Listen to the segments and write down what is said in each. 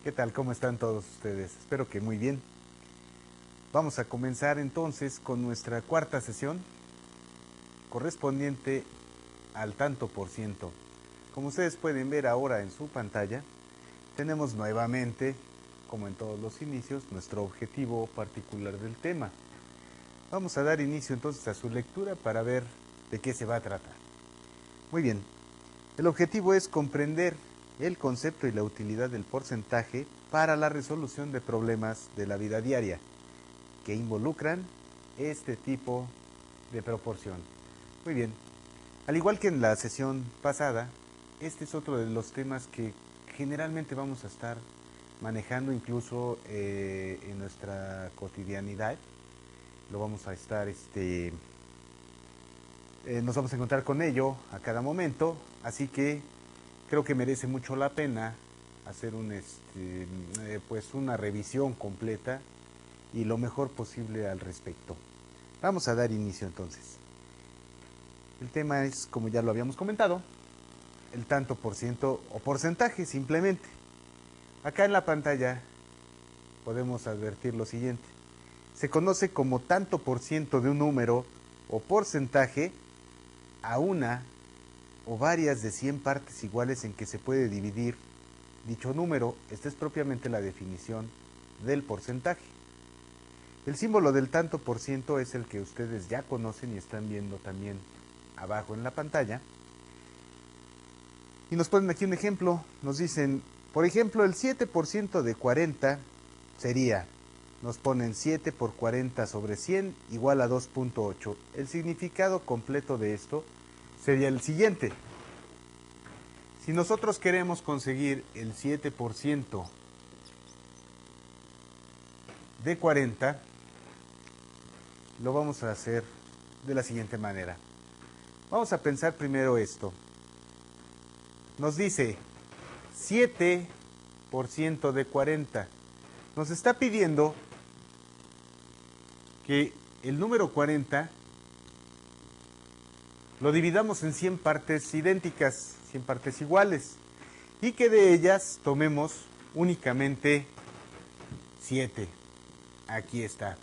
¿Qué tal? ¿Cómo están todos ustedes? Espero que muy bien. Vamos a comenzar entonces con nuestra cuarta sesión correspondiente al tanto por ciento. Como ustedes pueden ver ahora en su pantalla, tenemos nuevamente, como en todos los inicios, nuestro objetivo particular del tema. Vamos a dar inicio entonces a su lectura para ver de qué se va a tratar. Muy bien, el objetivo es comprender el concepto y la utilidad del porcentaje para la resolución de problemas de la vida diaria que involucran este tipo de proporción. Muy bien, al igual que en la sesión pasada, este es otro de los temas que generalmente vamos a estar manejando incluso en nuestra cotidianidad. Lo vamos a estar, nos vamos a encontrar con ello a cada momento, así que creo que merece mucho la pena hacer pues una revisión completa y lo mejor posible al respecto. Vamos a dar inicio entonces. El tema es, como ya lo habíamos comentado, el tanto por ciento o porcentaje simplemente. Acá en la pantalla podemos advertir lo siguiente. Se conoce como tanto por ciento de un número o porcentaje a una o varias de 100 partes iguales en que se puede dividir dicho número. Esta es propiamente la definición del porcentaje. El símbolo del tanto por ciento es el que ustedes ya conocen y están viendo también abajo en la pantalla. Y nos ponen aquí un ejemplo. Nos dicen, por ejemplo, el 7% de 40 sería, nos ponen 7 por 40 sobre 100 igual a 2.8. El significado completo de esto sería el siguiente. Si nosotros queremos conseguir el 7% de 40, lo vamos a hacer de la siguiente manera. Vamos a pensar primero esto. Nos dice 7% de 40. Nos está pidiendo que el número 40 lo dividamos en 100 partes idénticas, 100 partes iguales, y que de ellas tomemos únicamente 7. Aquí está.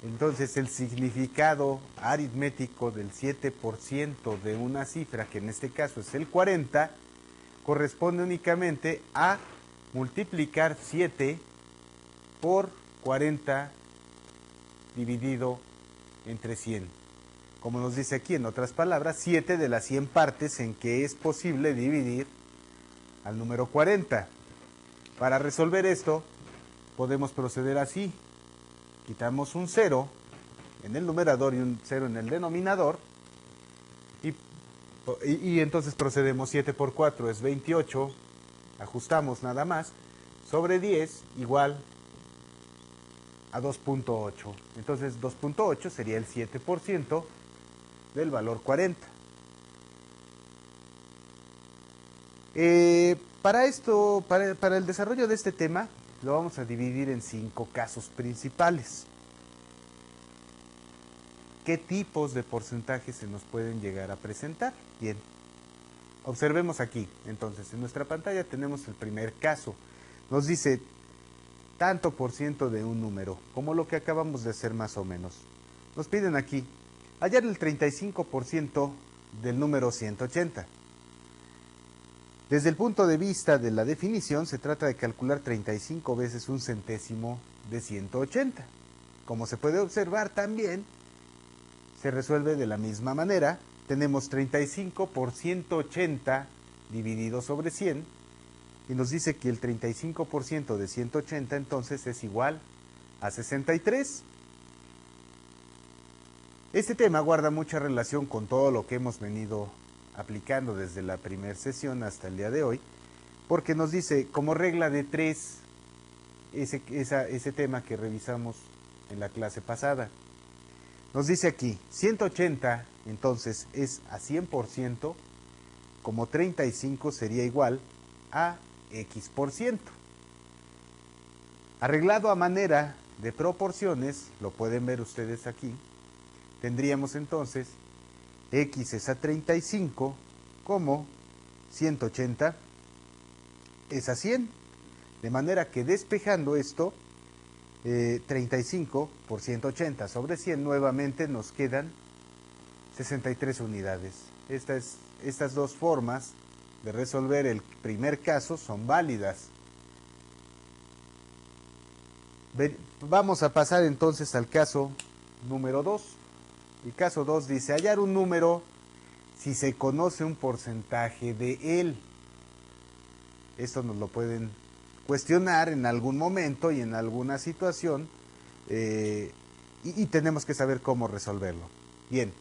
Entonces el significado aritmético del 7% de una cifra, que en este caso es el 40, corresponde únicamente a multiplicar 7 por 40 dividido entre 100. Como nos dice aquí, en otras palabras, 7 de las 100 partes en que es posible dividir al número 40. Para resolver esto, podemos proceder así. Quitamos un 0 en el numerador y un 0 en el denominador. Y entonces procedemos 7 por 4 es 28. Ajustamos nada más. Sobre 10 igual a 2.8. Entonces 2.8 sería el 7% del valor 40. Para esto, para el desarrollo de este tema, lo vamos a dividir en 5 casos principales. ¿Qué tipos de porcentajes se nos pueden llegar a presentar? Bien, observemos aquí. Entonces, en nuestra pantalla tenemos el primer caso. Nos dice tanto por ciento de un número, como lo que acabamos de hacer más o menos. Nos piden aquí hallar el 35% del número 180. Desde el punto de vista de la definición, se trata de calcular 35 veces un centésimo de 180. Como se puede observar también, se resuelve de la misma manera. Tenemos 35 por 180 dividido sobre 100 y nos dice que el 35% de 180 entonces es igual a 63. Este tema guarda mucha relación con todo lo que hemos venido aplicando desde la primera sesión hasta el día de hoy, porque nos dice como regla de 3 ese tema que revisamos en la clase pasada. Nos dice aquí, 180 entonces es a 100%, como 35 sería igual a X%. Arreglado a manera de proporciones, lo pueden ver ustedes aquí, tendríamos entonces X es a 35 como 180 es a 100. De manera que despejando esto, 35 por 180 sobre 100, nuevamente nos quedan 63 unidades. Estas dos formas de resolver el primer caso son válidas. Vamos a pasar entonces al caso número 2. El caso 2 dice hallar un número si se conoce un porcentaje de él. Esto nos lo pueden cuestionar en algún momento y en alguna situación y tenemos que saber cómo resolverlo. Bien,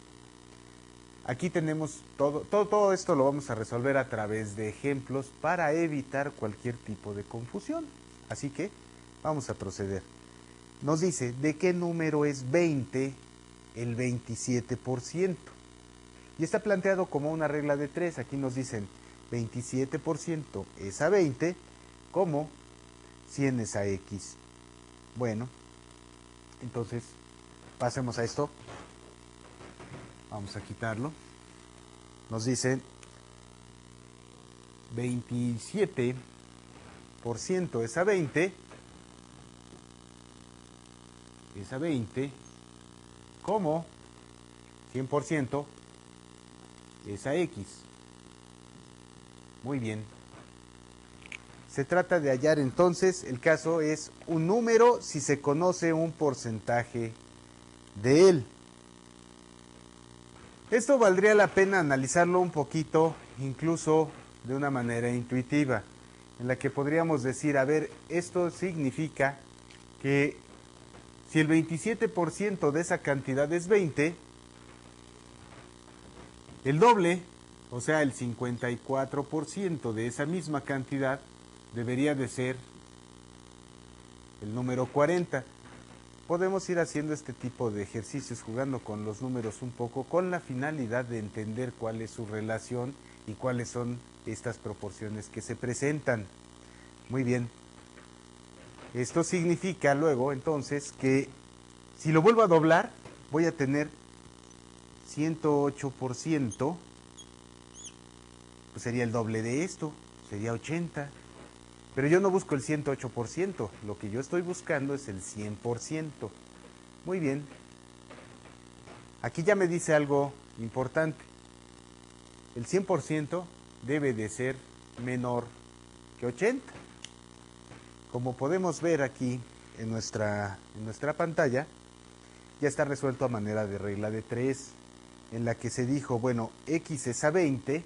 aquí tenemos todo esto lo vamos a resolver a través de ejemplos para evitar cualquier tipo de confusión. Así que vamos a proceder. Nos dice, ¿de qué número es 20 el 27%? Y está planteado como una regla de 3. Aquí nos dicen 27% es a 20, como 100 es a X. Bueno, entonces pasemos a esto. Vamos a quitarlo. Nos dicen 27% es a 20, como 100% es a X. Muy bien. Se trata de hallar entonces, el caso es un número si se conoce un porcentaje de él. Esto valdría la pena analizarlo un poquito, incluso de una manera intuitiva, en la que podríamos decir, a ver, esto significa que si el 27% de esa cantidad es 20, el doble, o sea, el 54% de esa misma cantidad, debería de ser el número 40. Podemos ir haciendo este tipo de ejercicios, jugando con los números un poco, con la finalidad de entender cuál es su relación y cuáles son estas proporciones que se presentan. Muy bien. Esto significa luego, entonces, que si lo vuelvo a doblar, voy a tener 108%, pues sería el doble de esto, sería 80. Pero yo no busco el 108%, lo que yo estoy buscando es el 100%. Muy bien. Aquí ya me dice algo importante. El 100% debe de ser menor que 80. Como podemos ver aquí en nuestra pantalla, ya está resuelto a manera de regla de 3, en la que se dijo, bueno, X es a 20,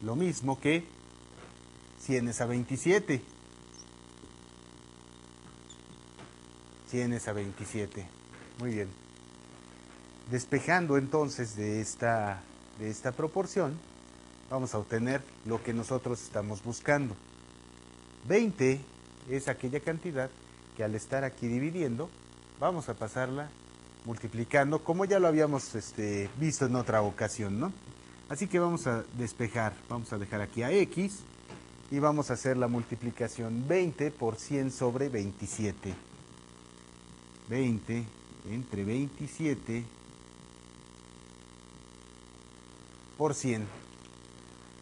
lo mismo que 100 es a 27. 100 es a 27. Muy bien. Despejando entonces de esta proporción, vamos a obtener lo que nosotros estamos buscando. 20 es aquella cantidad que al estar aquí dividiendo, vamos a pasarla multiplicando, como ya lo habíamos visto en otra ocasión, ¿no? Así que vamos a despejar, vamos a dejar aquí a X y vamos a hacer la multiplicación 20 por 100 sobre 27. 20 entre 27 por 100.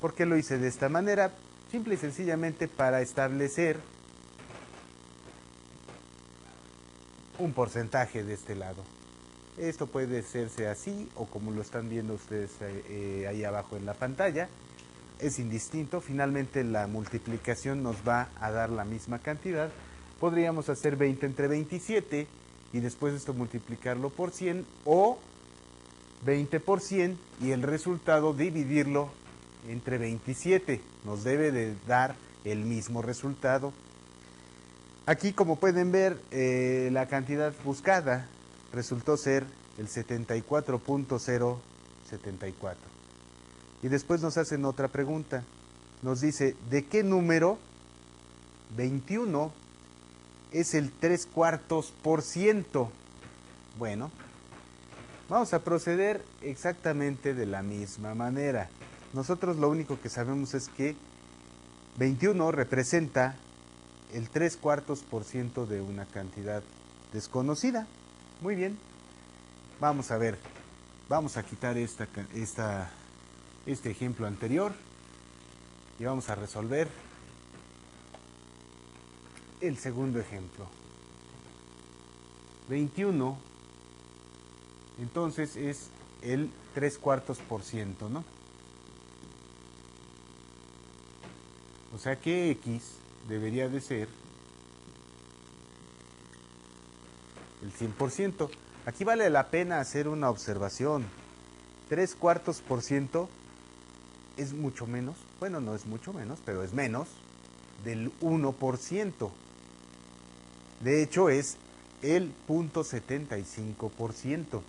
¿Por qué lo hice de esta manera? Simple y sencillamente para establecer un porcentaje de este lado. Esto puede hacerse así o como lo están viendo ustedes ahí abajo en la pantalla. Es indistinto, finalmente la multiplicación nos va a dar la misma cantidad. Podríamos hacer 20 entre 27 y después esto multiplicarlo por 100 o 20 por 100 y el resultado dividirlo entre 27. Nos debe de dar el mismo resultado. Aquí, como pueden ver, la cantidad buscada resultó ser el 74.074. Y después nos hacen otra pregunta. Nos dice, ¿de qué número 21 es el 3/4%? Bueno, vamos a proceder exactamente de la misma manera. Nosotros lo único que sabemos es que 21 representa el 3/4% de una cantidad desconocida. Muy bien. Vamos a ver. Vamos a quitar esta este ejemplo anterior y vamos a resolver el segundo ejemplo. 21, entonces es el 3/4%, ¿no? O sea que X debería de ser el 100%. Aquí vale la pena hacer una observación. 3/4% es mucho menos, bueno, no es mucho menos, pero es menos del 1%. De hecho, es el 0.75%.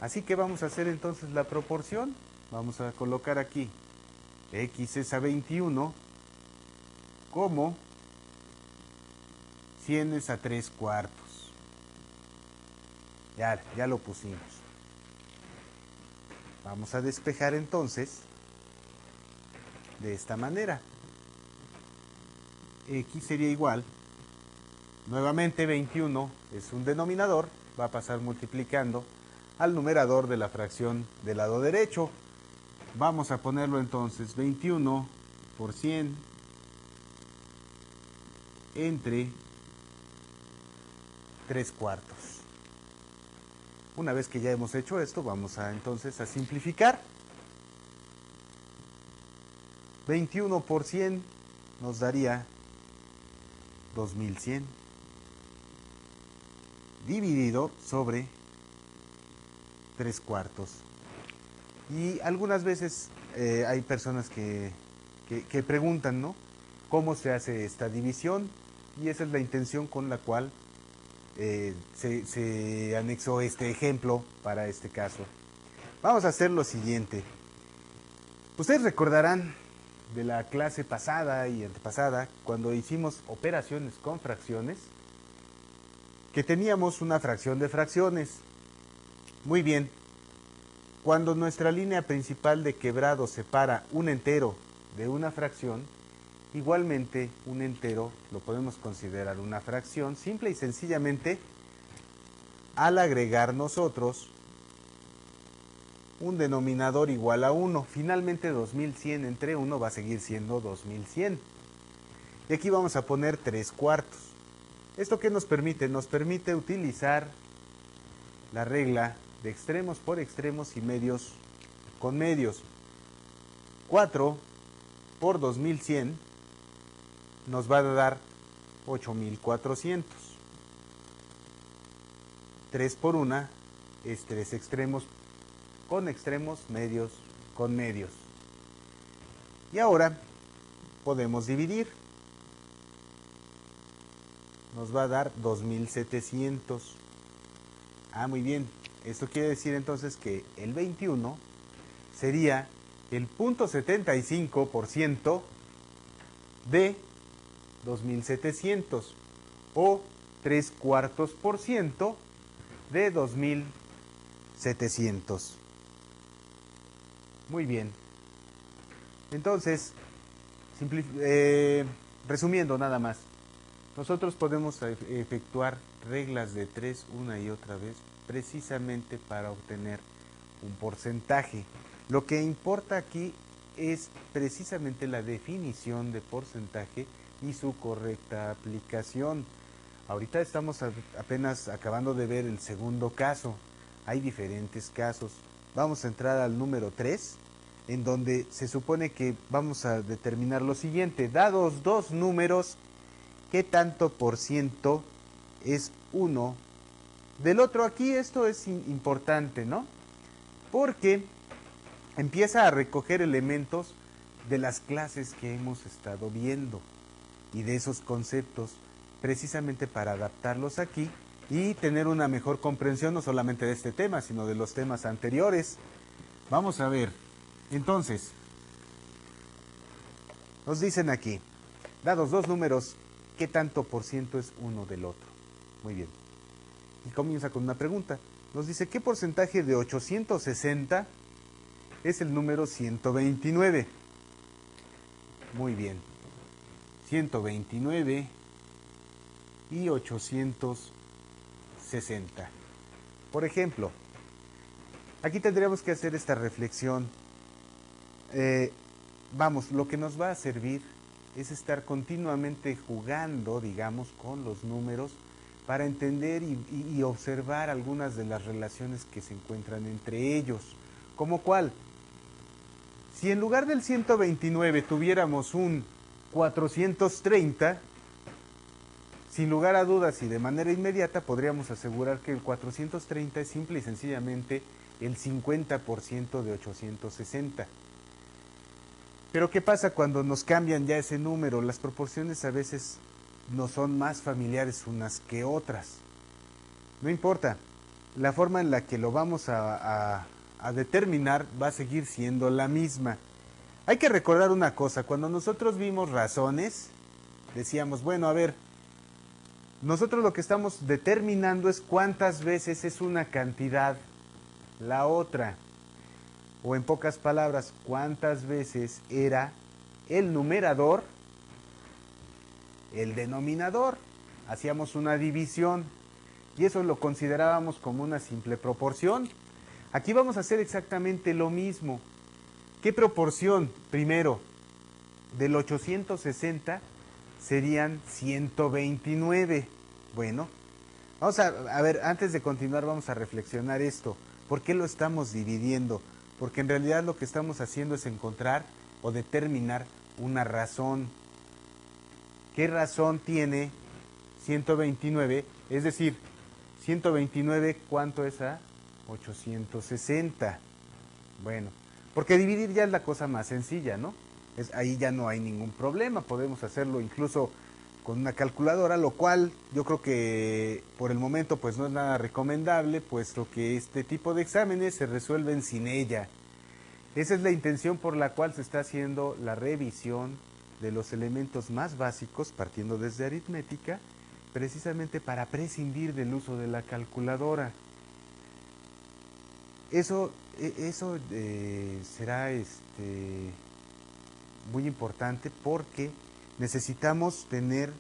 Así que vamos a hacer entonces la proporción. Vamos a colocar aquí X es a 21 como 100 es a 3/4. Ya lo pusimos. Vamos a despejar entonces de esta manera. X sería igual, nuevamente 21 es un denominador, va a pasar multiplicando al numerador de la fracción del lado derecho. Vamos a ponerlo entonces 21 por 100 entre 3/4. Una vez que ya hemos hecho esto, vamos a entonces a simplificar. 21 por 100 nos daría 2100 dividido sobre 3/4. Y algunas veces hay personas que preguntan, ¿no? ¿Cómo se hace esta división? Y esa es la intención con la cual se anexó este ejemplo para este caso. Vamos a hacer lo siguiente. Ustedes recordarán de la clase pasada y antepasada, cuando hicimos operaciones con fracciones, que teníamos una fracción de fracciones. Muy bien. Cuando nuestra línea principal de quebrado separa un entero de una fracción, igualmente un entero lo podemos considerar una fracción, simple y sencillamente al agregar nosotros un denominador igual a 1. Finalmente 2100 entre 1 va a seguir siendo 2100. Y aquí vamos a poner 3/4. ¿Esto qué nos permite? Nos permite utilizar la regla de extremos por extremos y medios con medios. 4 por 2100 nos va a dar 8400. 3 por 1 es 3 extremos con extremos, medios con medios. Y ahora podemos dividir. Nos va a dar 2700. Muy bien. Esto quiere decir entonces que el 21 sería el 0.75% de 2700 o 3/4% de 2700. Muy bien. Entonces, resumiendo nada más, nosotros podemos efectuar reglas de 3 una y otra vez precisamente para obtener un porcentaje. Lo que importa aquí es precisamente la definición de porcentaje y su correcta aplicación. Ahorita estamos apenas acabando de ver el segundo caso. Hay diferentes casos. Vamos a entrar al número 3, en donde se supone que vamos a determinar lo siguiente. Dados dos números, ¿qué tanto por ciento es uno del otro? Aquí esto es importante, ¿no? Porque empieza a recoger elementos de las clases que hemos estado viendo y de esos conceptos, precisamente para adaptarlos aquí y tener una mejor comprensión no solamente de este tema, sino de los temas anteriores. Vamos a ver. Entonces, nos dicen aquí, dados dos números, ¿qué tanto por ciento es uno del otro? Muy bien. Y comienza con una pregunta. Nos dice, ¿qué porcentaje de 860 es el número 129? Muy bien. 129 y 860. Por ejemplo, Aquí tendríamos que hacer esta reflexión. Vamos, lo que nos va a servir es estar continuamente jugando, digamos, con los números para entender y observar algunas de las relaciones que se encuentran entre ellos. ¿Cómo cuál? Si en lugar del 129 tuviéramos un 430, sin lugar a dudas y de manera inmediata podríamos asegurar que el 430 es simple y sencillamente el 50% de 860. Pero ¿qué pasa cuando nos cambian ya ese número? Las proporciones a veces no son más familiares unas que otras. No importa, la forma en la que lo vamos a determinar va a seguir siendo la misma. Hay que recordar una cosa, cuando nosotros vimos razones, decíamos, bueno, a ver, nosotros lo que estamos determinando es cuántas veces es una cantidad la otra. O en pocas palabras, cuántas veces era el numerador el denominador. Hacíamos una división y eso lo considerábamos como una simple proporción. Aquí vamos a hacer exactamente lo mismo. ¿Qué proporción? Primero, del 860 serían 129. Bueno, vamos a ver, antes de continuar vamos a reflexionar esto. ¿Por qué lo estamos dividiendo? Porque en realidad lo que estamos haciendo es encontrar o determinar una razón. ¿Qué razón tiene 129? Es decir, 129, ¿cuánto es a 860? Bueno, porque dividir ya es la cosa más sencilla, ¿no? Ahí ya no hay ningún problema, podemos hacerlo incluso con una calculadora, lo cual yo creo que por el momento pues no es nada recomendable, puesto que este tipo de exámenes se resuelven sin ella. Esa es la intención por la cual se está haciendo la revisión de los elementos más básicos, partiendo desde aritmética, precisamente para prescindir del uso de la calculadora. Eso será muy importante porque necesitamos tener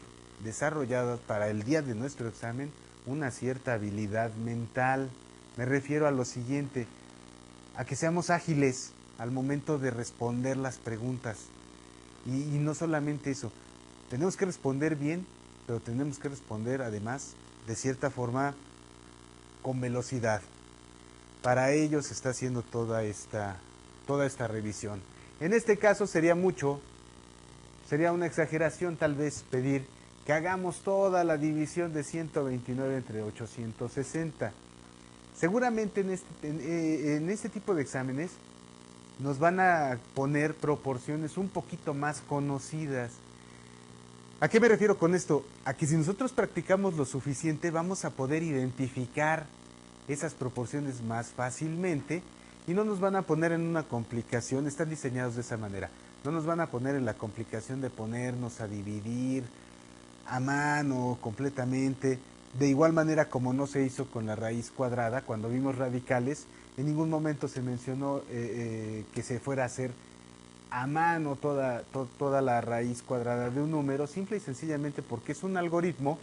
desarrollada para el día de nuestro examen una cierta habilidad mental. Me refiero a lo siguiente, a que seamos ágiles al momento de responder las preguntas. Y no solamente eso, tenemos que responder bien, pero tenemos que responder además de cierta forma con velocidad. Para ello se está haciendo toda esta revisión. En este caso sería una exageración tal vez pedir que hagamos toda la división de 129 entre 860. Seguramente en este tipo de exámenes nos van a poner proporciones un poquito más conocidas. ¿A qué me refiero con esto? A que si nosotros practicamos lo suficiente vamos a poder identificar esas proporciones más fácilmente y no nos van a poner en una complicación, están diseñados de esa manera, no nos van a poner en la complicación de ponernos a dividir a mano completamente, de igual manera como no se hizo con la raíz cuadrada. Cuando vimos radicales, en ningún momento se mencionó que se fuera a hacer a mano toda la raíz cuadrada de un número, simple y sencillamente porque es un algoritmo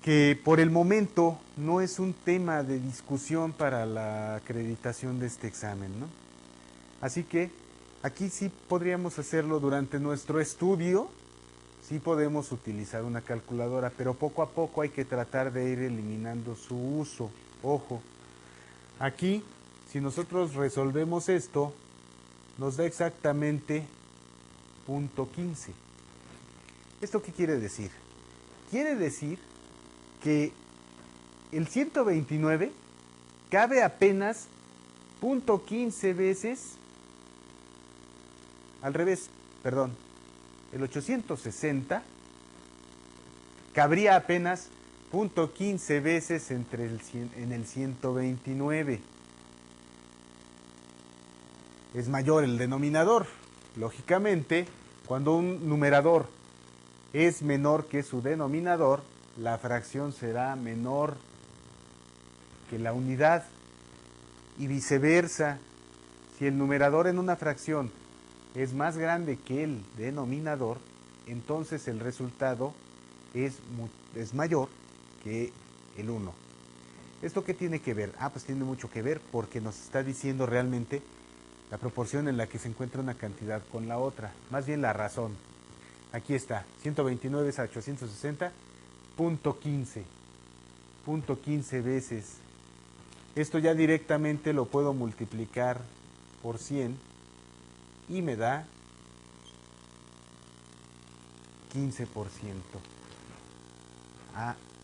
que por el momento no es un tema de discusión para la acreditación de este examen, ¿no? Así que aquí sí podríamos hacerlo durante nuestro estudio, sí podemos utilizar una calculadora, pero poco a poco hay que tratar de ir eliminando su uso. Ojo, aquí si nosotros resolvemos esto, nos da exactamente .15. ¿Esto qué quiere decir? Quiere decir que el 129 cabe apenas .15 veces, al revés, perdón, el 860 cabría apenas .15 veces en el 129. Es mayor el denominador. Lógicamente, cuando un numerador es menor que su denominador, la fracción será menor que la unidad y viceversa. Si el numerador en una fracción es más grande que el denominador, entonces el resultado es mayor que el 1. ¿Esto qué tiene que ver? Pues tiene mucho que ver porque nos está diciendo realmente la proporción en la que se encuentra una cantidad con la otra, más bien la razón. Aquí está, 129 es a 860, punto 15 veces. Esto ya directamente lo puedo multiplicar por 100 y me da 15%.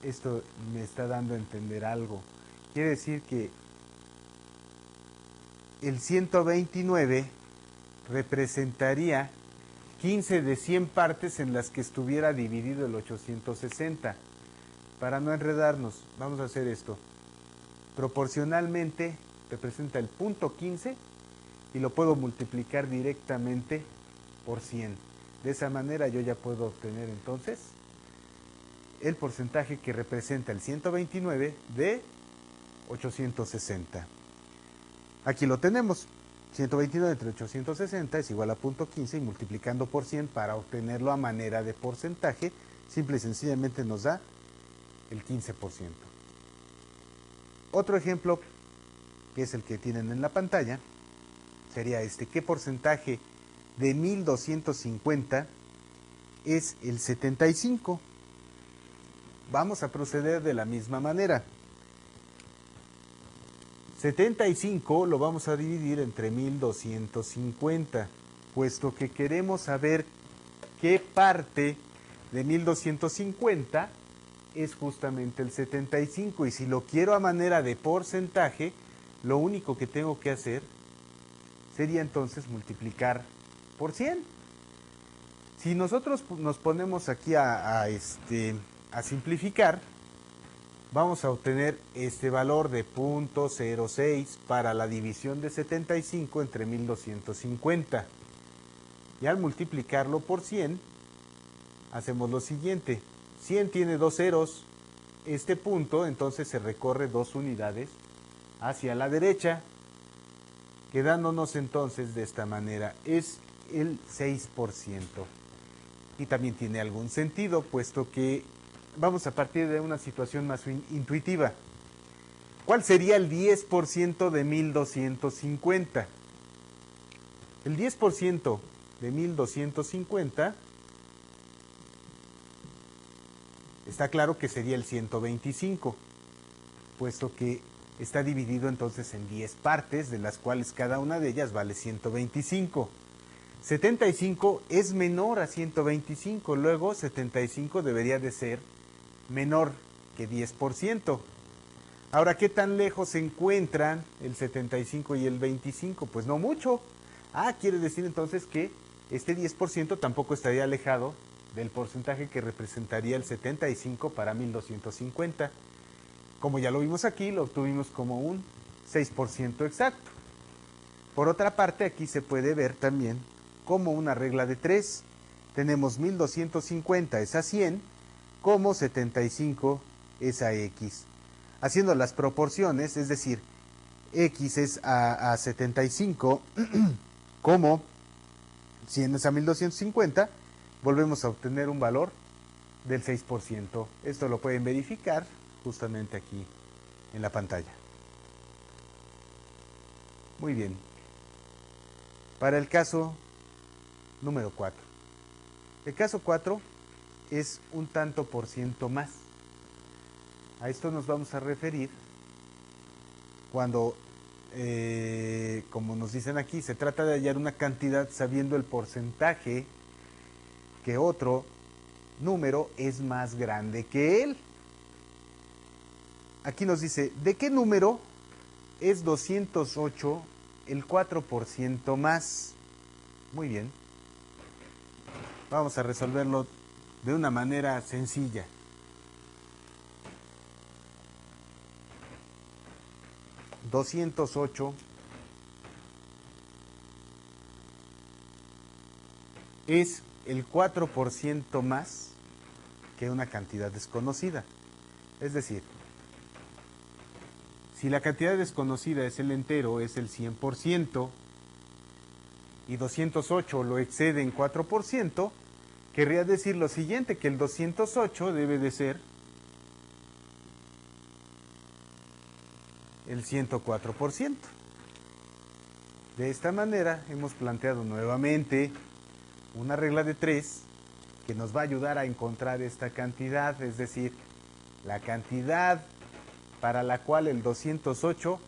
Esto me está dando a entender algo. Quiere decir que el 129 representaría 15 de 100 partes en las que estuviera dividido el 860. Para no enredarnos, vamos a hacer esto. Proporcionalmente representa el punto 15 y lo puedo multiplicar directamente por 100. De esa manera yo ya puedo obtener entonces el porcentaje que representa el 129 de 860. Aquí lo tenemos. 129 entre 860 es igual a punto 15 y multiplicando por 100 para obtenerlo a manera de porcentaje, simple y sencillamente nos da el 15%. Otro ejemplo, que es el que tienen en la pantalla, sería este. ¿Qué porcentaje de 1250 es el 75? Vamos a proceder de la misma manera. 75 lo vamos a dividir entre 1250, puesto que queremos saber qué parte de 1250 es justamente el 75, y si lo quiero a manera de porcentaje, lo único que tengo que hacer sería entonces multiplicar por 100. Si nosotros nos ponemos aquí a simplificar, vamos a obtener este valor de 0.06 para la división de 75 entre 1250. Y al multiplicarlo por 100, hacemos lo siguiente. 100 tiene dos ceros. Este punto entonces se recorre 2 unidades hacia la derecha, quedándonos entonces de esta manera. Es el 6%. Y también tiene algún sentido, puesto que vamos a partir de una situación más intuitiva. ¿Cuál sería el 10% de 1250? El 10% de 1250 está claro que sería el 125, puesto que está dividido entonces en 10 partes, de las cuales cada una de ellas vale 125. 75 es menor a 125, luego 75 debería de ser menor que 10%. Ahora, ¿qué tan lejos se encuentran el 75 y el 25? Pues no mucho. Quiere decir entonces que este 10% tampoco estaría alejado del porcentaje que representaría el 75 para 1250. Como ya lo vimos aquí, lo obtuvimos como un 6% exacto. Por otra parte, aquí se puede ver también como una regla de 3. Tenemos 1250 es a 100, como 75 es a x. Haciendo las proporciones, es decir, x es a 75, como 100 es a 1250, volvemos a obtener un valor del 6%. Esto lo pueden verificar justamente aquí en la pantalla. Muy bien. Para el caso número 4. El caso 4 es un tanto por ciento más. A esto nos vamos a referir cuando, como nos dicen aquí, se trata de hallar una cantidad sabiendo el porcentaje que otro número es más grande que él. Aquí nos dice, ¿de qué número es 208 el 4% más? Muy bien. Vamos a resolverlo de una manera sencilla. $208 es el 4% más que una cantidad desconocida. Es decir, si la cantidad desconocida es el entero, es el 100%, y 208 lo excede en 4%, querría decir lo siguiente, que el 208 debe de ser el 104%. De esta manera hemos planteado nuevamente una regla de 3 que nos va a ayudar a encontrar esta cantidad, es decir, la cantidad para la cual el 208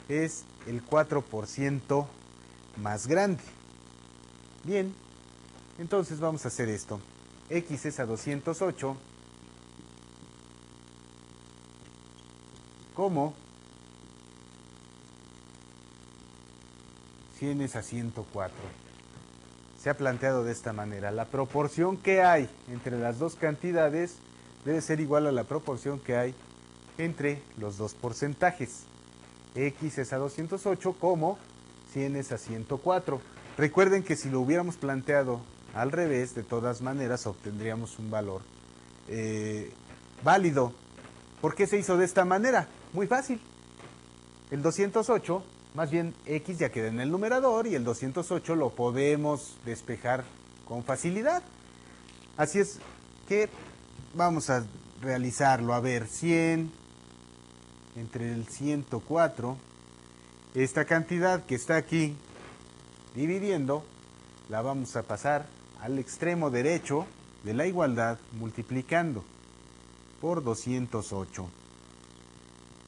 es el 4% más grande. Bien, entonces vamos a hacer esto. X es a 208 como 100 es a 104. Se ha planteado de esta manera. La proporción que hay entre las dos cantidades debe ser igual a la proporción que hay entre los dos porcentajes. X es a 208 como 100 es a 104. Recuerden que si lo hubiéramos planteado al revés, de todas maneras obtendríamos un valor válido. ¿Por qué se hizo de esta manera? Muy fácil. El 208, más bien X ya queda en el numerador y el 208 lo podemos despejar con facilidad. Así es que vamos a realizarlo. A ver, 100 entre el 104. Esta cantidad que está aquí dividiendo la vamos a pasar al extremo derecho de la igualdad multiplicando por 208.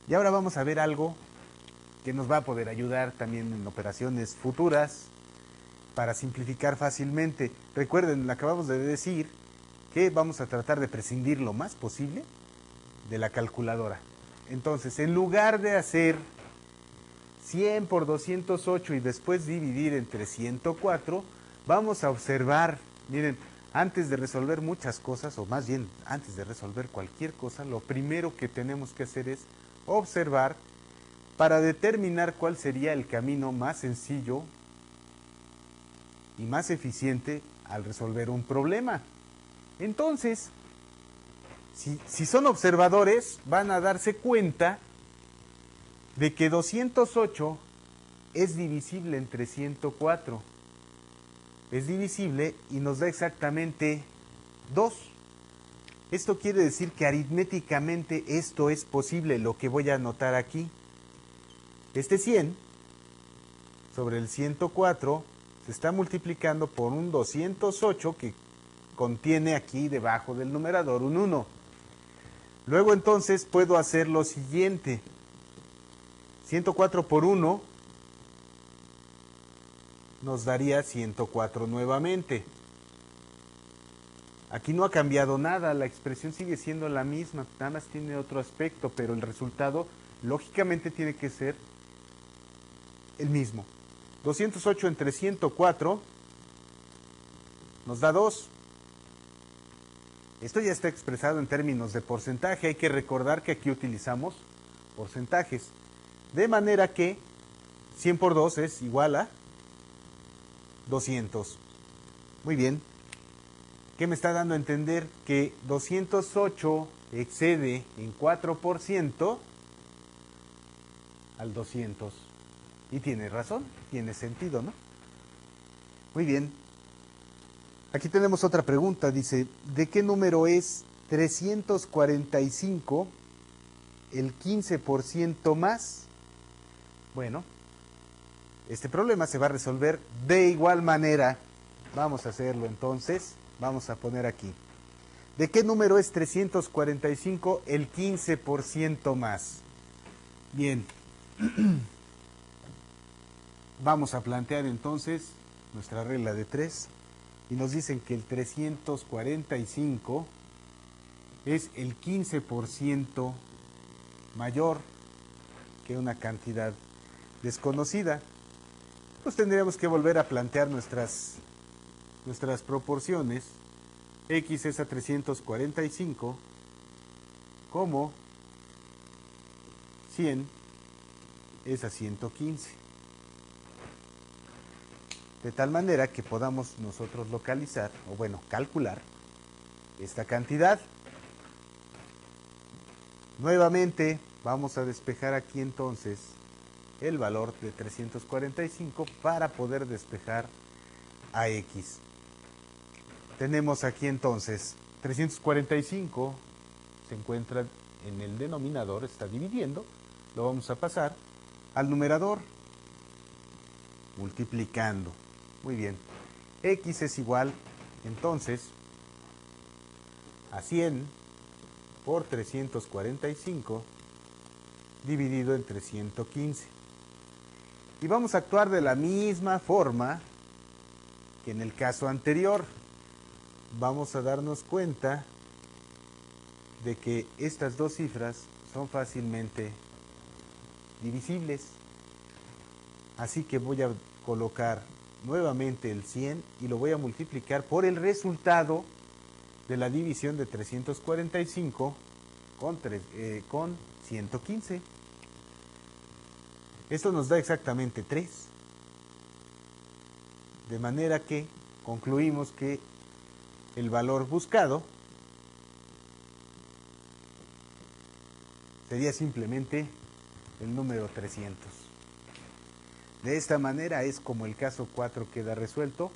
Y ahora vamos a ver algo que nos va a poder ayudar también en operaciones futuras para simplificar fácilmente. Recuerden, acabamos de decir que vamos a tratar de prescindir lo más posible de la calculadora. Entonces, en lugar de hacer 100 por 208 y después dividir entre 104, vamos a observar, miren, antes de resolver muchas cosas, o más bien antes de resolver cualquier cosa, lo primero que tenemos que hacer es observar para determinar cuál sería el camino más sencillo y más eficiente al resolver un problema. Entonces, si son observadores, van a darse cuenta de que 208 es divisible entre 104. Es divisible y nos da exactamente 2. Esto quiere decir que aritméticamente esto es posible, lo que voy a anotar aquí. Este 100 sobre el 104 se está multiplicando por un 208 que contiene aquí debajo del numerador un 1. Luego entonces puedo hacer lo siguiente. 104 por 1 nos daría 104 nuevamente. Aquí no ha cambiado nada, la expresión sigue siendo la misma, nada más tiene otro aspecto, pero el resultado lógicamente tiene que ser el mismo. 208 entre 104 nos da 2. Esto ya está expresado en términos de porcentaje. Hay que recordar que aquí utilizamos porcentajes. De manera que 100 por 2 es igual a 200. Muy bien. ¿Qué me está dando a entender? Que 208 excede en 4% al 200. Y tiene razón, tiene sentido, ¿no? Muy bien. Aquí tenemos otra pregunta. Dice, ¿de qué número es 345 el 15% más? Bueno, este problema se va a resolver de igual manera. Vamos a hacerlo entonces. Vamos a poner aquí. ¿De qué número es 345 el 15% más? Bien. Vamos a plantear entonces nuestra regla de 3. Y nos dicen que el 345 es el 15% mayor que una cantidad desconocida. Pues tendríamos que volver a plantear nuestras proporciones. X es a 345 como 100 es a 115. De tal manera que podamos nosotros localizar, o bueno, calcular esta cantidad. Nuevamente vamos a despejar aquí entonces el valor de 345 para poder despejar a X. Tenemos aquí entonces 345 se encuentra en el denominador, está dividiendo, lo vamos a pasar al numerador, multiplicando. Muy bien. X es igual, entonces, a 100 por 345 dividido entre 115. Y vamos a actuar de la misma forma que en el caso anterior. Vamos a darnos cuenta de que estas dos cifras son fácilmente divisibles. Así que voy a colocar nuevamente el 100 y lo voy a multiplicar por el resultado de la división de 345 con 115. Esto nos da exactamente 3. De manera que concluimos que el valor buscado sería simplemente el número 300. De esta manera es como el caso 4 queda resuelto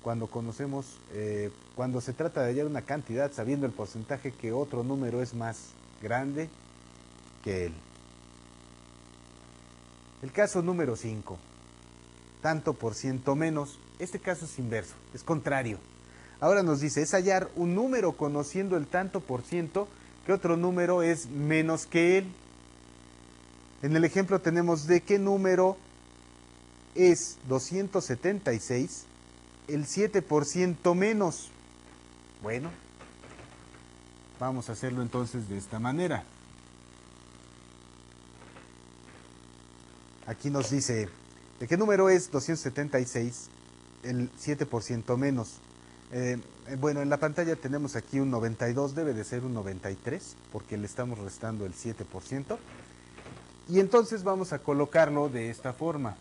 cuando cuando se trata de hallar una cantidad sabiendo el porcentaje que otro número es más grande que él. El caso número 5, tanto por ciento menos. Este caso es inverso, es contrario. Ahora nos dice, es hallar un número conociendo el tanto por ciento que otro número es menos que él. En el ejemplo tenemos de qué número es 276 el 7% menos. Bueno, vamos a hacerlo entonces de esta manera. Aquí nos dice, ¿de qué número es 276 el 7% menos? Bueno, en la pantalla tenemos aquí un 92, debe de ser un 93, porque le estamos restando el 7%. Y entonces vamos a colocarlo de esta forma.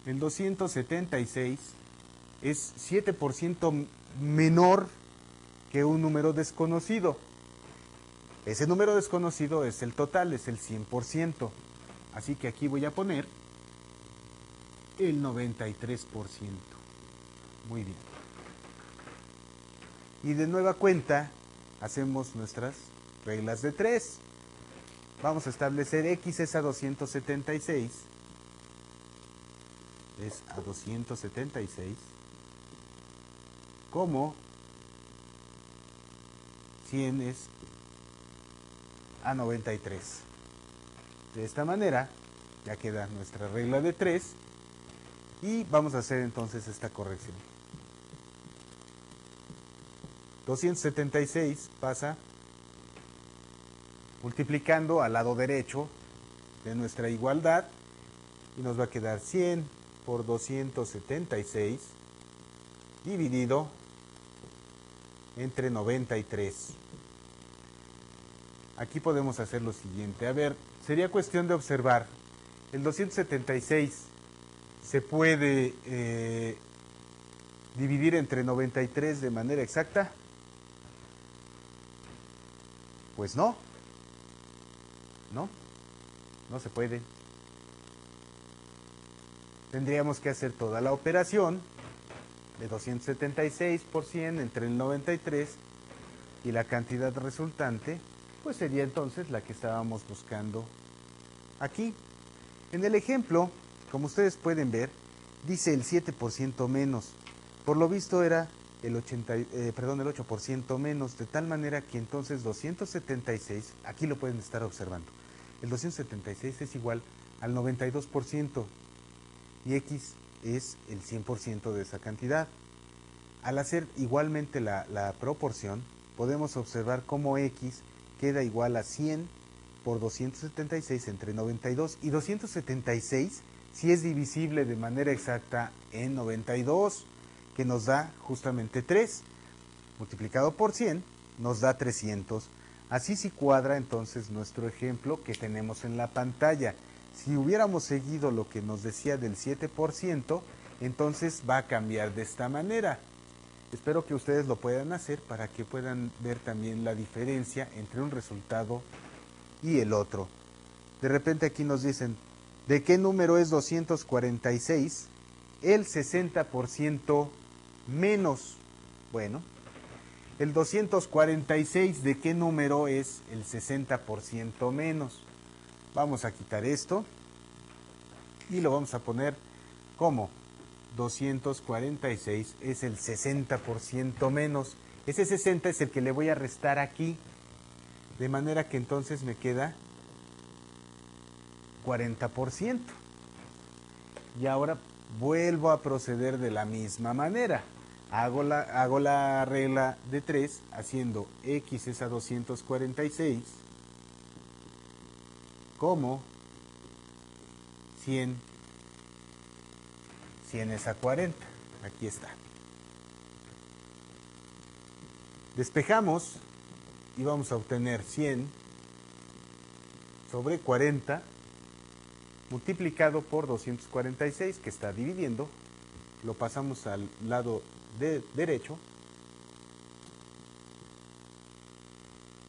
El 276 es 7% menor que un número desconocido. Ese número desconocido es el total, es el 100%. Así que aquí voy a poner el 93%. Muy bien. Y de nueva cuenta, hacemos nuestras reglas de 3. Vamos a establecer X es a 276. Es a 276. Como 100 es a 93. De esta manera ya queda nuestra regla de 3 y vamos a hacer entonces esta corrección. 276 pasa multiplicando al lado derecho de nuestra igualdad y nos va a quedar 100 por 276 dividido entre 93. Aquí podemos hacer lo siguiente. A ver, sería cuestión de observar. El 276 se puede dividir entre 93 de manera exacta. Pues no. No se puede. Tendríamos que hacer toda la operación de 276 por 100 entre el 93 y la cantidad resultante, pues sería entonces la que estábamos buscando aquí. En el ejemplo, como ustedes pueden ver, dice el 7% menos. Por lo visto era el 8% menos, de tal manera que entonces 276, aquí lo pueden estar observando, el 276 es igual al 92% y X es el 100% de esa cantidad. Al hacer igualmente la proporción, podemos observar cómo X queda igual a 100 por 276 entre 92 y 276 si es divisible de manera exacta en 92, que nos da justamente 3, multiplicado por 100 nos da 300. Así sí cuadra entonces nuestro ejemplo que tenemos en la pantalla. Si hubiéramos seguido lo que nos decía del 7%, entonces va a cambiar de esta manera. Espero que ustedes lo puedan hacer para que puedan ver también la diferencia entre un resultado y el otro. De repente aquí nos dicen, ¿de qué número es 246? El 60% menos. Bueno, el 246, ¿de qué número es el 60% menos? Vamos a quitar esto y lo vamos a poner como 246 es el 60% menos. Ese 60 es el que le voy a restar aquí, de manera que entonces me queda 40%. Y ahora vuelvo a proceder de la misma manera. Hago la regla de 3 haciendo x es a 246 como 100 es a 40. Aquí está. Despejamos y vamos a obtener 100 sobre 40 multiplicado por 246, que está dividiendo. Lo pasamos al lado derecho,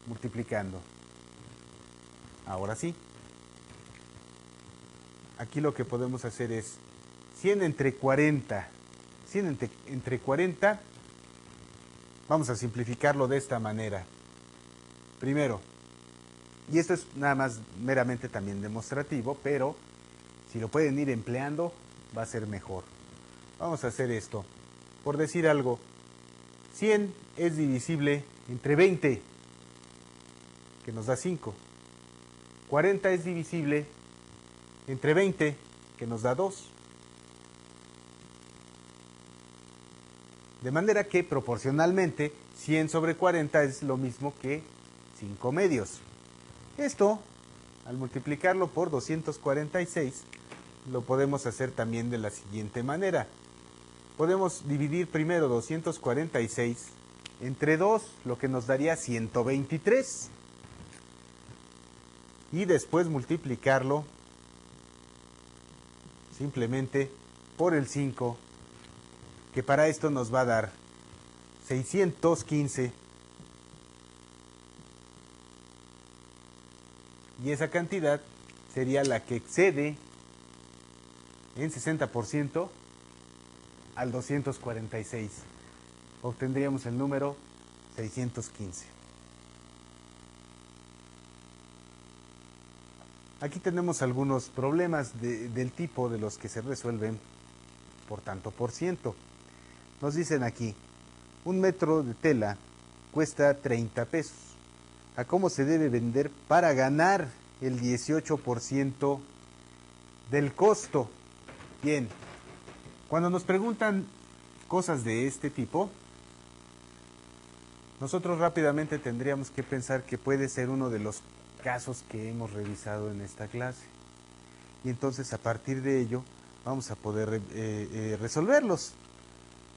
multiplicando. Ahora sí. Aquí lo que podemos hacer es 100 entre 40. 100 entre 40, vamos a simplificarlo de esta manera. Primero, y esto es nada más meramente también demostrativo, pero si lo pueden ir empleando, va a ser mejor. Vamos a hacer esto. Por decir algo, 100 es divisible entre 20, que nos da 5. 40 es divisible entre 20, que nos da 2. De manera que proporcionalmente 100 sobre 40 es lo mismo que 5 medios. Esto, al multiplicarlo por 246, lo podemos hacer también de la siguiente manera. Podemos dividir primero 246 entre 2, lo que nos daría 123. Y después multiplicarlo simplemente por el 5, que para esto nos va a dar 615. Y esa cantidad sería la que excede en 60% al 246. Obtendríamos el número 615. Aquí tenemos algunos problemas del tipo de los que se resuelven por tanto por ciento. Nos dicen aquí, un metro de tela cuesta 30 pesos. ¿A cómo se debe vender para ganar el 18% del costo? Bien, cuando nos preguntan cosas de este tipo, nosotros rápidamente tendríamos que pensar que puede ser uno de los casos que hemos revisado en esta clase. Y entonces a partir de ello vamos a poder resolverlos.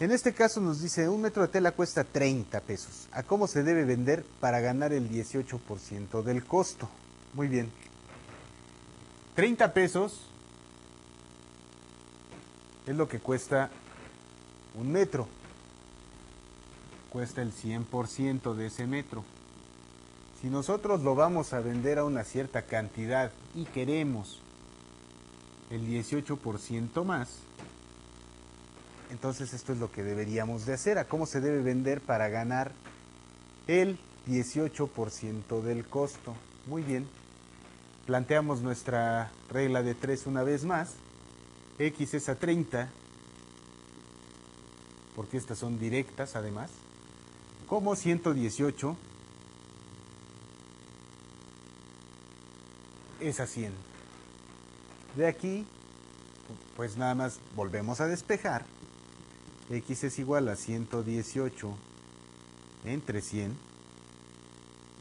En este caso nos dice, un metro de tela cuesta 30 pesos. ¿A cómo se debe vender para ganar el 18% del costo? Muy bien. 30 pesos es lo que cuesta un metro. Cuesta el 100% de ese metro. Si nosotros lo vamos a vender a una cierta cantidad y queremos el 18% más, entonces esto es lo que deberíamos de hacer. ¿A cómo se debe vender para ganar el 18% del costo? Muy bien. Planteamos nuestra regla de 3 una vez más. X es a 30, porque estas son directas además, como 118 es a 100. De aquí, pues nada más volvemos a despejar. X es igual a 118 entre 100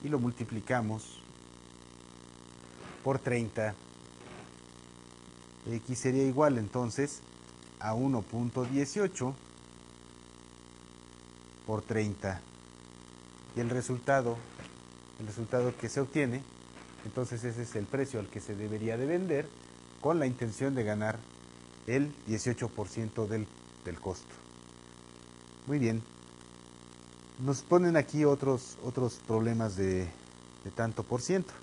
y lo multiplicamos por 30. X sería igual entonces a 1.18 por 30. Y el resultado que se obtiene, entonces ese es el precio al que se debería de vender con la intención de ganar el 18% del costo. Muy bien. Nos ponen aquí otros problemas de tanto por ciento.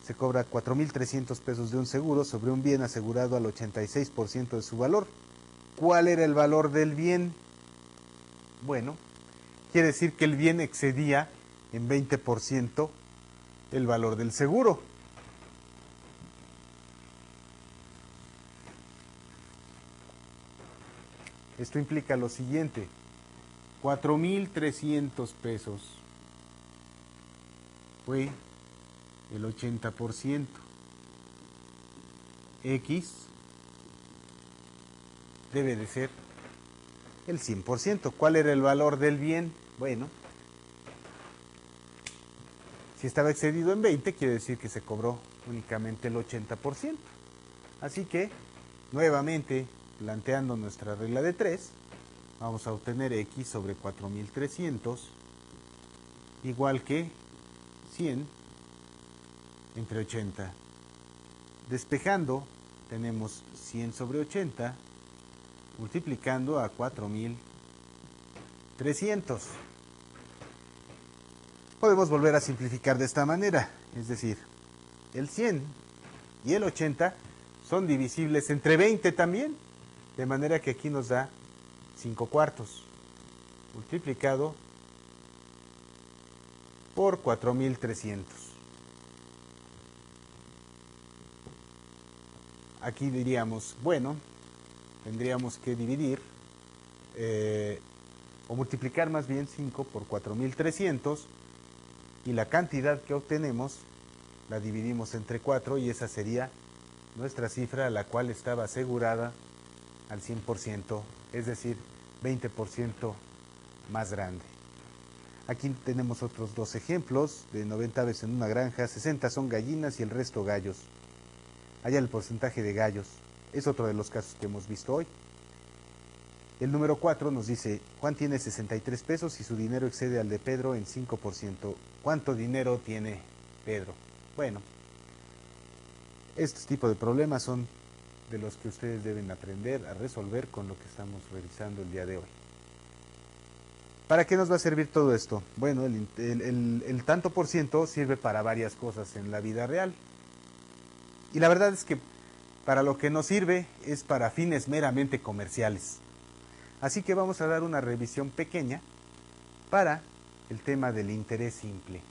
Se cobra 4.300 pesos de un seguro sobre un bien asegurado al 86% de su valor. ¿Cuál era el valor del bien? Bueno, quiere decir que el bien excedía en 20% el valor del seguro. Esto implica lo siguiente: 4,300 pesos fue el 80%. X debe de ser el 100%. ¿Cuál era el valor del bien? Bueno, si estaba excedido en 20, quiere decir que se cobró únicamente el 80%. Así que, nuevamente, planteando nuestra regla de 3, vamos a obtener X sobre 4,300 igual que 100 entre 80. Despejando, tenemos 100 sobre 80 multiplicando a 4,300. Podemos volver a simplificar de esta manera, es decir, el 100 y el 80 son divisibles entre 20 también, de manera que aquí nos da 5 cuartos, multiplicado por 4,300. Aquí diríamos, bueno, tendríamos que dividir, o multiplicar más bien 5 por 4,300, y la cantidad que obtenemos la dividimos entre 4 y esa sería nuestra cifra, la cual estaba asegurada al 100%, es decir, 20% más grande. Aquí tenemos otros dos ejemplos: de 90 aves en una granja, 60 son gallinas y el resto gallos. Allá el porcentaje de gallos es otro de los casos que hemos visto hoy. El número 4 nos dice: Juan tiene 63 pesos y su dinero excede al de Pedro en 5%. ¿Cuánto dinero tiene Pedro? Bueno, estos tipos de problemas son de los que ustedes deben aprender a resolver con lo que estamos revisando el día de hoy. ¿Para qué nos va a servir todo esto? Bueno, el tanto por ciento sirve para varias cosas en la vida real. Y la verdad es que para lo que nos sirve es para fines meramente comerciales. Así que vamos a dar una revisión pequeña para el tema del interés simple.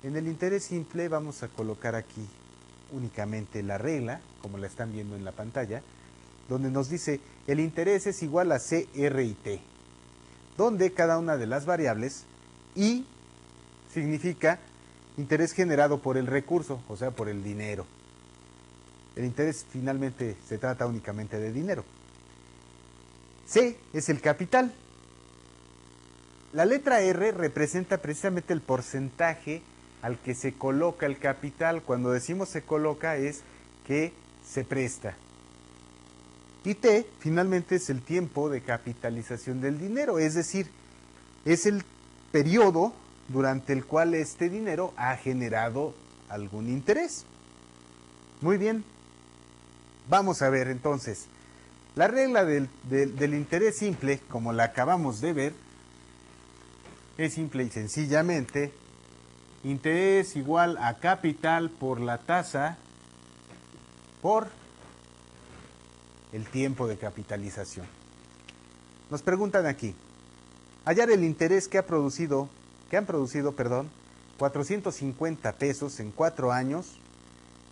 En el interés simple vamos a colocar aquí únicamente la regla, como la están viendo en la pantalla, donde nos dice el interés es igual a C, R y T, donde cada una de las variables, I significa interés generado por el recurso, o sea, por el dinero. El interés finalmente se trata únicamente de dinero. C es el capital. La letra R representa precisamente el porcentaje al que se coloca el capital. Cuando decimos se coloca es que se presta. Y T finalmente es el tiempo de capitalización del dinero, es decir, es el periodo durante el cual este dinero ha generado algún interés. Muy bien, vamos a ver entonces. La regla del interés simple, como la acabamos de ver, es simple y sencillamente interés igual a capital por la tasa por el tiempo de capitalización. Nos preguntan aquí: hallar el interés que han producido 450 pesos en 4 años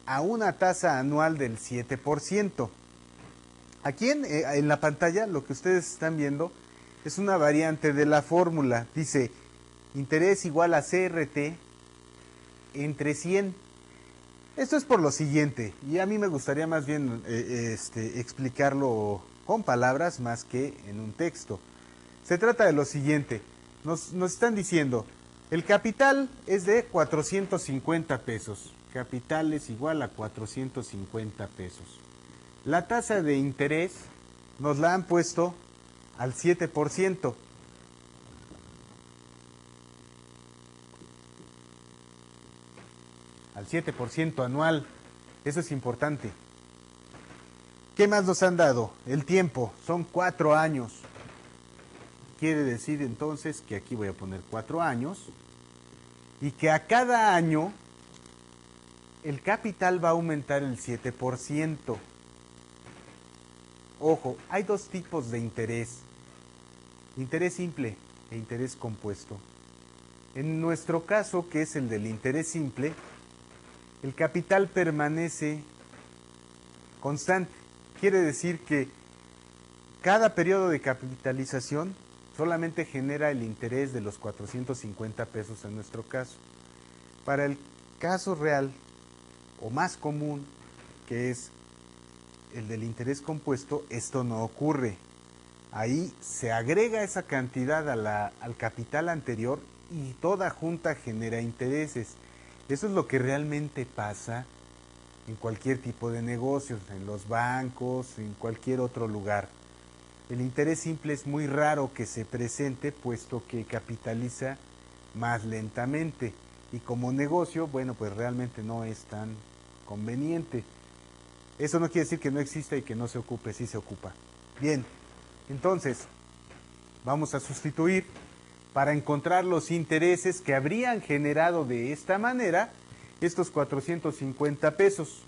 a una tasa anual del 7%. Aquí en la pantalla lo que ustedes están viendo es una variante de la fórmula. Dice interés igual a CRT entre 100. Esto es por lo siguiente, y a mí me gustaría más bien explicarlo con palabras más que en un texto. Se trata de lo siguiente: nos están diciendo, el capital es de 450 pesos. Capital es igual a 450 pesos. La tasa de interés nos la han puesto al 7%. Al 7% anual. Eso es importante. ¿Qué más nos han dado? El tiempo. Son 4 años. Quiere decir entonces que aquí voy a poner 4 años y que a cada año el capital va a aumentar el 7%. Ojo, hay dos tipos de interés: interés simple e interés compuesto. En nuestro caso, que es el del interés simple, el capital permanece constante. Quiere decir que Cada periodo de capitalización solamente genera el interés de los 450 pesos en nuestro caso. Para el caso real o más común, que es el del interés compuesto, esto no ocurre. Ahí se agrega esa cantidad al capital anterior y toda junta genera intereses. Eso es lo que realmente pasa en cualquier tipo de negocios, en los bancos, en cualquier otro lugar. El interés simple es muy raro que se presente, puesto que capitaliza más lentamente. Y como negocio, bueno, pues realmente no es tan conveniente. Eso no quiere decir que no exista y que no se ocupe, sí se ocupa. Bien, entonces, vamos a sustituir para encontrar los intereses que habrían generado de esta manera estos 450 pesos.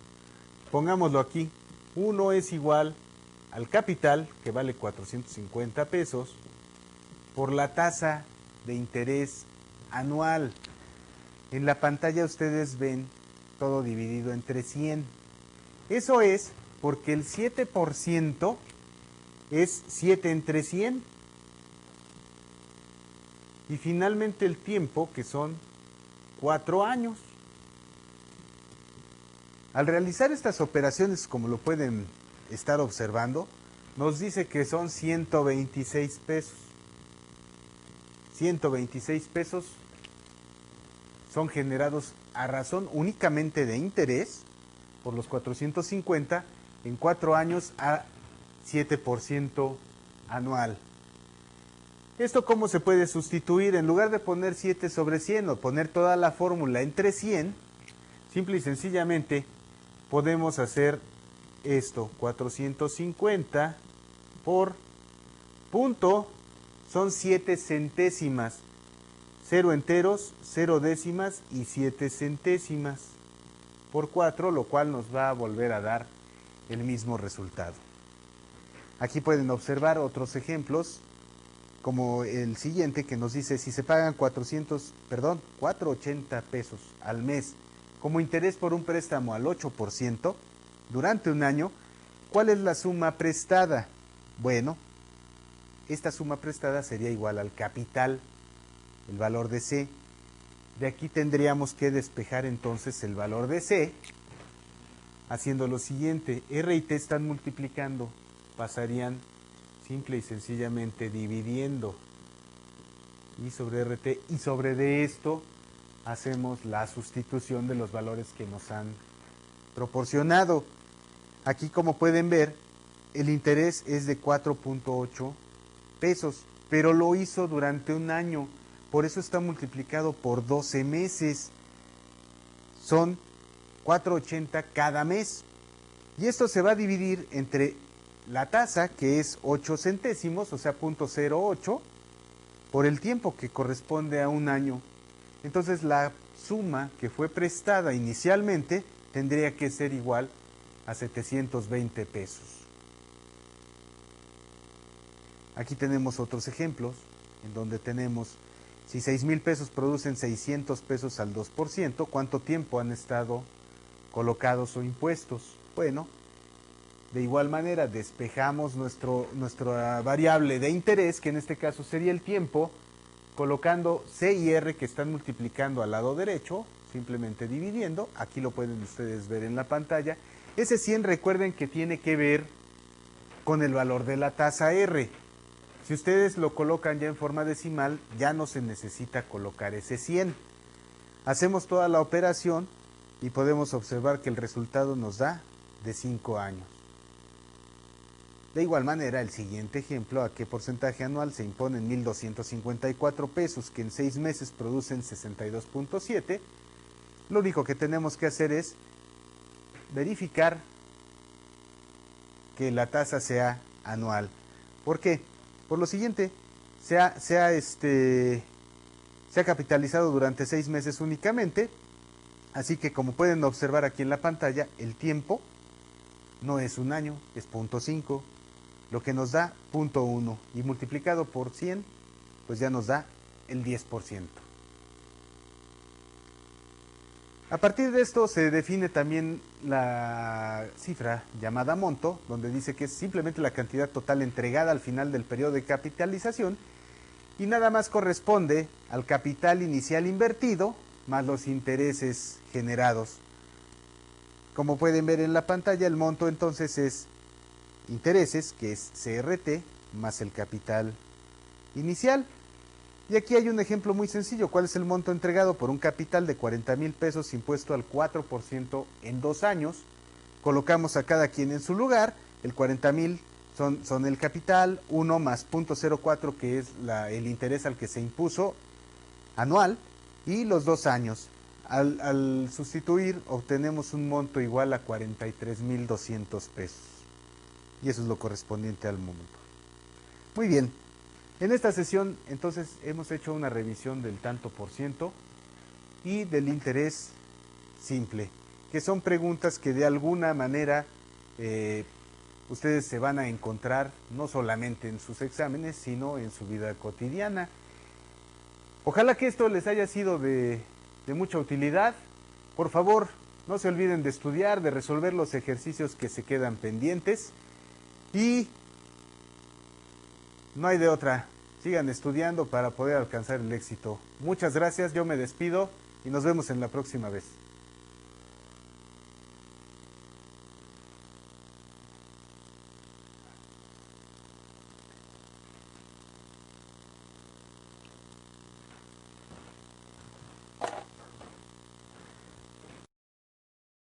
Pongámoslo aquí. 1 es igual al capital, que vale 450 pesos, por la tasa de interés anual. En la pantalla ustedes ven todo dividido entre 100. Eso es porque el 7% es 7 entre 100. Y finalmente el tiempo, que son 4 años. Al realizar estas operaciones, como lo pueden estar observando, nos dice que son 126 pesos. 126 pesos son generados a razón únicamente de interés por los 450 en 4 años a 7% anual. ¿Esto cómo se puede sustituir? En lugar de poner 7 sobre 100 o poner toda la fórmula entre 100, simple y sencillamente podemos hacer esto. 450 por punto son 7 centésimas. 0 enteros, 0 décimas y 7 centésimas por 4, lo cual nos va a volver a dar el mismo resultado. Aquí pueden observar otros ejemplos, como el siguiente, que nos dice: si se pagan 480 pesos al mes como interés por un préstamo al 8% durante un año, ¿cuál es la suma prestada? Bueno, esta suma prestada sería igual al capital, el valor de C. De aquí tendríamos que despejar entonces el valor de C, haciendo lo siguiente: R y T están multiplicando, pasarían simple y sencillamente dividiendo, y sobre RT y sobre de esto hacemos la sustitución de los valores que nos han proporcionado. Aquí, como pueden ver, el interés es de 4.8 pesos, pero lo hizo durante un año, por eso está multiplicado por 12 meses. Son 4.80 cada mes, y esto se va a dividir entre la tasa, que es 8 centésimos, o sea, 0.08, por el tiempo, que corresponde a un año. Entonces la suma que fue prestada inicialmente tendría que ser igual a 720 pesos. Aquí tenemos otros ejemplos, en donde tenemos: si 6,000 pesos producen 600 pesos al 2%, ¿cuánto tiempo han estado colocados o impuestos? Bueno, de igual manera despejamos nuestra variable de interés, que en este caso sería el tiempo, colocando C y R, que están multiplicando al lado derecho, simplemente dividiendo. Aquí lo pueden ustedes ver en la pantalla. Ese 100, recuerden que tiene que ver con el valor de la tasa R. Si ustedes lo colocan ya en forma decimal, ya no se necesita colocar ese 100. Hacemos toda la operación y podemos observar que el resultado nos da de 5 años. De igual manera, el siguiente ejemplo: ¿a qué porcentaje anual se imponen 1,254 pesos que en 6 meses producen 62.7? Lo único que tenemos que hacer es verificar que la tasa sea anual. ¿Por qué? Por lo siguiente: se ha capitalizado durante 6 meses únicamente, así que, como pueden observar aquí en la pantalla, el tiempo no es un año, es 0.5, lo que nos da 0.1, y multiplicado por 100, pues ya nos da el 10%. A partir de esto se define también la cifra llamada monto, donde dice que es simplemente la cantidad total entregada al final del periodo de capitalización y nada más corresponde al capital inicial invertido más los intereses generados. Como pueden ver en la pantalla, el monto entonces es intereses, que es CRT, más el capital inicial. Y aquí hay un ejemplo muy sencillo. ¿Cuál es el monto entregado por un capital de 40,000 pesos impuesto al 4% en 2 años? Colocamos a cada quien en su lugar. El 40,000 son el capital, 1 más 0.04, que es el interés al que se impuso anual, y los 2 años. Al sustituir, obtenemos un monto igual a 43,200 pesos. Y eso es lo correspondiente al monto. Muy bien. En esta sesión, entonces, hemos hecho una revisión del tanto por ciento y del interés simple, que son preguntas que de alguna manera ustedes se van a encontrar no solamente en sus exámenes, sino en su vida cotidiana. Ojalá que esto les haya sido de mucha utilidad. Por favor, no se olviden de estudiar, de resolver los ejercicios que se quedan pendientes y no hay de otra. Sigan estudiando para poder alcanzar el éxito. Muchas gracias, yo me despido y nos vemos en la próxima vez.